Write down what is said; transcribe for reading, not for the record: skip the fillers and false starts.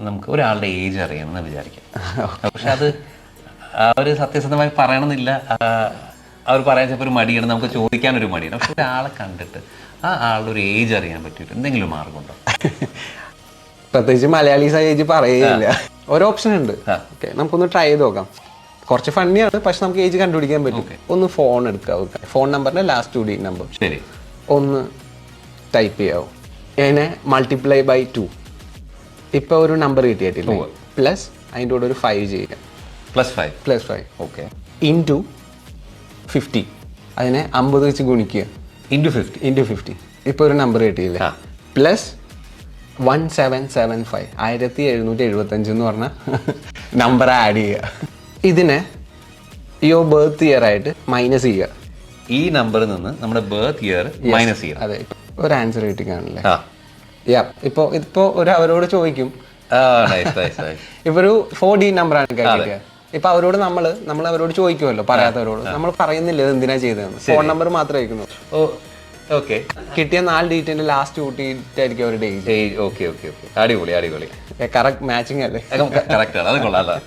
നമുക്ക് ഒരാളുടെ ഏജ് അറിയണമെന്ന് വിചാരിക്കാം. പക്ഷെ അത് അവർ സത്യസന്ധമായി പറയണമെന്നില്ല. അവർ പറയാൻ ചിലപ്പോൾ ഒരു മടിയാണ്, നമുക്ക് ചോദിക്കാനൊരു മടിയാണ്. പക്ഷെ ഒരാളെ കണ്ടിട്ട് ആ ആളുടെ ഒരു ഏജ് അറിയാൻ പറ്റിയിട്ട് എന്തെങ്കിലും മാർഗമുണ്ടോ? പ്രത്യേകിച്ച് മലയാളീസ് ഏജ് പറയുകയില്ല. ഒരു ഓപ്ഷൻ ഉണ്ട്. ഓക്കെ, നമുക്കൊന്ന് ട്രൈ ചെയ്ത് നോക്കാം. കുറച്ച് ഫണ്ണിയാണ്, പക്ഷെ നമുക്ക് ഏജ് കണ്ടുപിടിക്കാൻ പറ്റും. ഒന്ന് ഫോൺ എടുക്കുക, ഫോൺ നമ്പറിന്റെ ലാസ്റ്റ് 2 digit നമ്പർ ശരി ഒന്ന് ടൈപ്പ് ചെയ്യാവും. അതിനെ മൾട്ടിപ്ലൈ ബൈ 2. ഇപ്പൊ ഒരു നമ്പർ കിട്ടിയിട്ടില്ല, പ്ലസ് അതിൻ്റെ കൂടെ ഒരു 5 ചെയ്യുക. +5 ഓക്കെ ഇൻറ്റു 50. അതിനെ 50 വെച്ച് ഗുണിക്കുക. ഇൻറ്റു 50. ഇപ്പൊ ഒരു നമ്പർ കിട്ടിയില്ല, പ്ലസ് 1775 1775 എന്ന് പറഞ്ഞ നമ്പർ ആഡ് ചെയ്യുക. ഇതിനെ യോ ബർത്ത് ഇയർ ആയിട്ട് മൈനസ് ചെയ്യുക. ഈ നമ്പറിൽ നിന്ന് നമ്മുടെ ബർത്ത് ഇയർ മൈനസ് ചെയ്യണം. അതെ, ഒരു ആൻസർ കിട്ടിക്കാണല്ലേ. ഇപ്പൊ അവരോട് ചോദിക്കും, ഇപ്പൊ ഒരു 4 digit നമ്പറാണ് കിട്ടിയത്. ഇപ്പൊ അവരോട് നമ്മൾ അവരോട് ചോദിക്കുമല്ലോ, പറയാത്തവരോട് നമ്മൾ പറയുന്നില്ല ഇത് എന്തിനാ ചെയ്തതെന്ന്. ഫോൺ നമ്പർ മാത്രമേ അയക്കുന്നു. ഓക്കെ, കിട്ടിയ 4 digit ലാസ്റ്റ് കൂട്ടിയിട്ടായിരിക്കും അവരുടെ ഏജ്. ഓക്കെ, അടിപൊളി. കറക്റ്റ് മാച്ചിങ് അല്ലേ? കറക്റ്റ് ആണ്, അത് കൊള്ളാം.